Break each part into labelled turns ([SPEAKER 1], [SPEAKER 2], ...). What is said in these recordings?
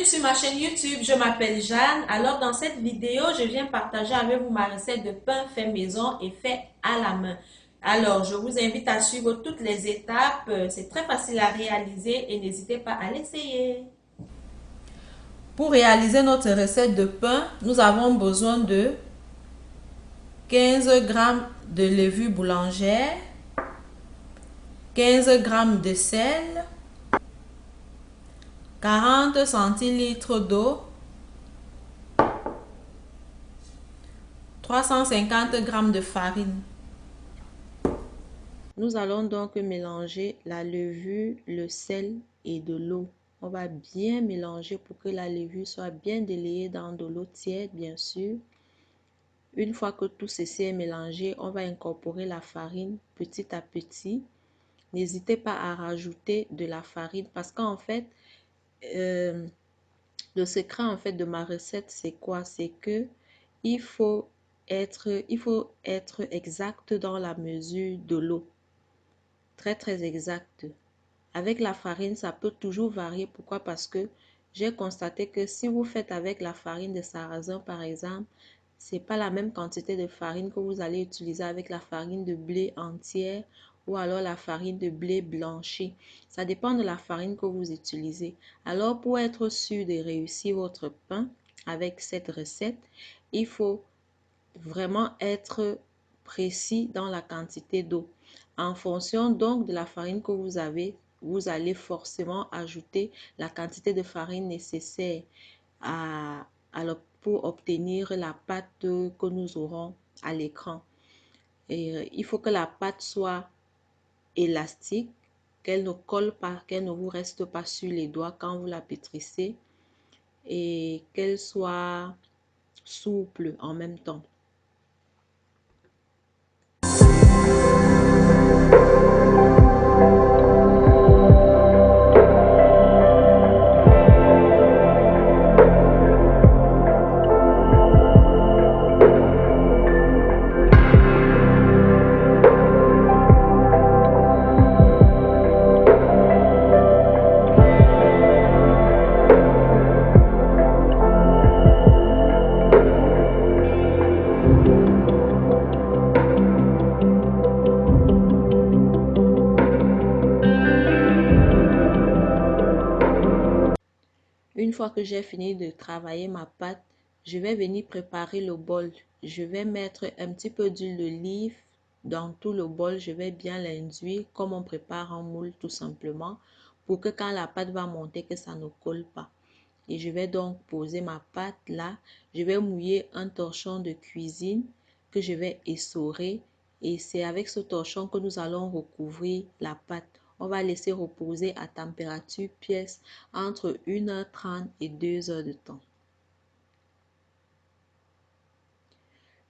[SPEAKER 1] sur ma chaîne YouTube, je m'appelle Jeanne. Alors dans cette vidéo, je viens partager avec vous ma recette de pain fait maison et fait à la main. Alors, je vous invite à suivre toutes les étapes. C'est très facile à réaliser et n'hésitez pas à l'essayer. Pour réaliser notre recette de pain, nous avons besoin de 15 g de levure boulangère, 15 g de sel, 40 centilitres d'eau, 350 g de farine. Nous allons donc mélanger la levure, le sel et de l'eau. On va bien mélanger pour que la levure soit bien délayée dans de l'eau tiède, bien sûr. Une fois que tout ceci est mélangé, on va incorporer la farine petit à petit. N'hésitez pas à rajouter de la farine parce qu'en fait, le secret en fait de ma recette, c'est quoi? C'est que il faut être exact dans la mesure de l'eau. Très exact. Avec la farine, ça peut toujours varier. Pourquoi? Parce que j'ai constaté que si vous faites avec la farine de sarrasin, par exemple, c'est pas la même quantité de farine que vous allez utiliser avec la farine de blé entière ou alors la farine de blé blanchi. Ça dépend de la farine que vous utilisez. Alors, pour être sûr de réussir votre pain avec cette recette, il faut vraiment être précis dans la quantité d'eau. En fonction donc de la farine que vous avez, vous allez forcément ajouter la quantité de farine nécessaire pour obtenir la pâte que nous aurons à l'écran. Et il faut que la pâte soit élastique, qu'elle ne colle pas, qu'elle ne vous reste pas sur les doigts quand vous la pétrissez et qu'elle soit souple en même temps. Une fois que j'ai fini de travailler ma pâte, je vais venir préparer le bol. Je vais mettre un petit peu d'huile d'olive dans tout le bol. Je vais bien l'induire comme on prépare un moule tout simplement pour que quand la pâte va monter, que ça ne colle pas. Et je vais donc poser ma pâte là. Je vais mouiller un torchon de cuisine que je vais essorer. Et c'est avec ce torchon que nous allons recouvrir la pâte. On va laisser reposer à température pièce entre 1h30 et 2h de temps.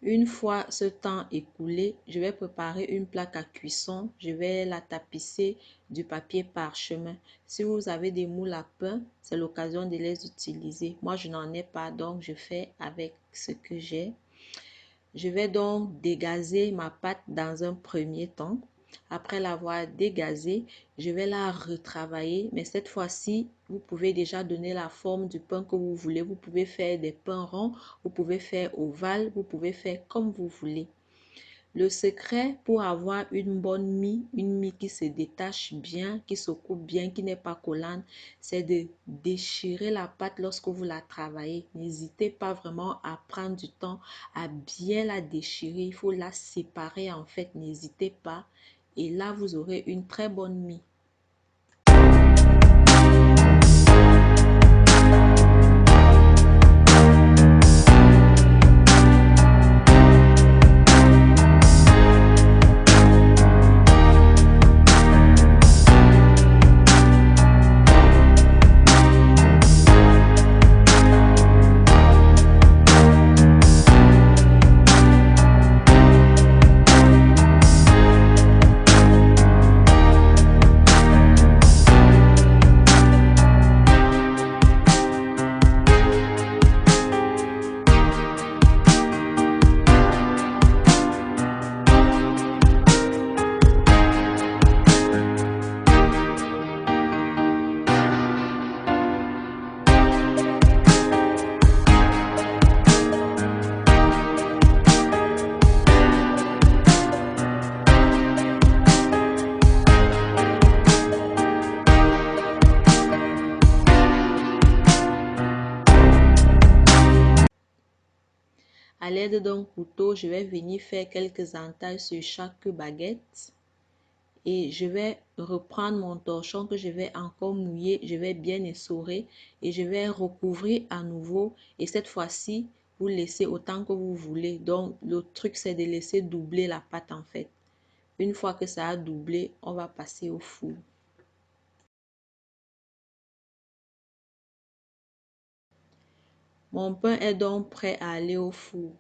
[SPEAKER 1] Une fois ce temps écoulé, je vais préparer une plaque à cuisson. Je vais la tapisser du papier parchemin. Si vous avez des moules à pain, c'est l'occasion de les utiliser. Moi, je n'en ai pas, donc je fais avec ce que j'ai. Je vais donc dégazer ma pâte dans un premier temps. Après l'avoir dégazée, je vais la retravailler. Mais cette fois-ci, vous pouvez déjà donner la forme du pain que vous voulez. Vous pouvez faire des pains ronds, vous pouvez faire ovale, vous pouvez faire comme vous voulez. Le secret pour avoir une bonne mie, une mie qui se détache bien, qui se coupe bien, qui n'est pas collante, c'est de déchirer la pâte lorsque vous la travaillez. N'hésitez pas vraiment à prendre du temps à bien la déchirer. Il faut la séparer en fait, n'hésitez pas. Et là, vous aurez une très bonne mie. À l'aide d'un couteau, je vais venir faire quelques entailles sur chaque baguette. Et je vais reprendre mon torchon que je vais encore mouiller. Je vais bien essorer et je vais recouvrir à nouveau. Et cette fois-ci, vous laissez autant que vous voulez. Donc, le truc, c'est de laisser doubler la pâte en fait. Une fois que ça a doublé, on va passer au four. Mon pain est donc prêt à aller au four.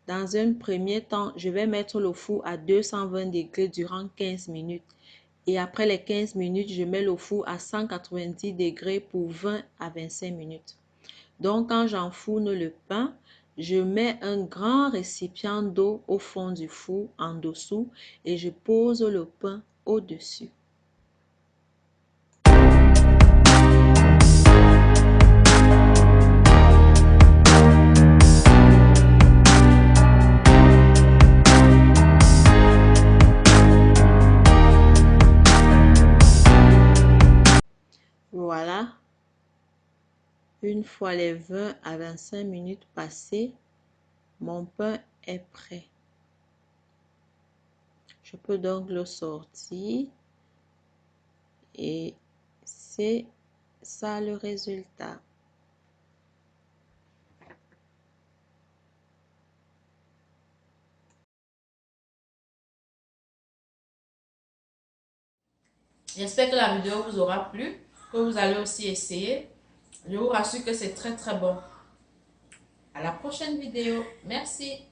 [SPEAKER 1] Dans un premier temps, je vais mettre le four à 220 degrés durant 15 minutes. Et après les 15 minutes, je mets le four à 190 degrés pour 20 à 25 minutes. Donc, quand j'enfourne le pain, je mets un grand récipient d'eau au fond du four en dessous et je pose le pain au-dessus. Voilà, une fois les 20 à 25 minutes passées, mon pain est prêt. Je peux donc le sortir et c'est ça le résultat.
[SPEAKER 2] J'espère que la vidéo vous aura plu, que vous allez aussi essayer. Je vous rassure que c'est très très bon. À la prochaine vidéo. Merci.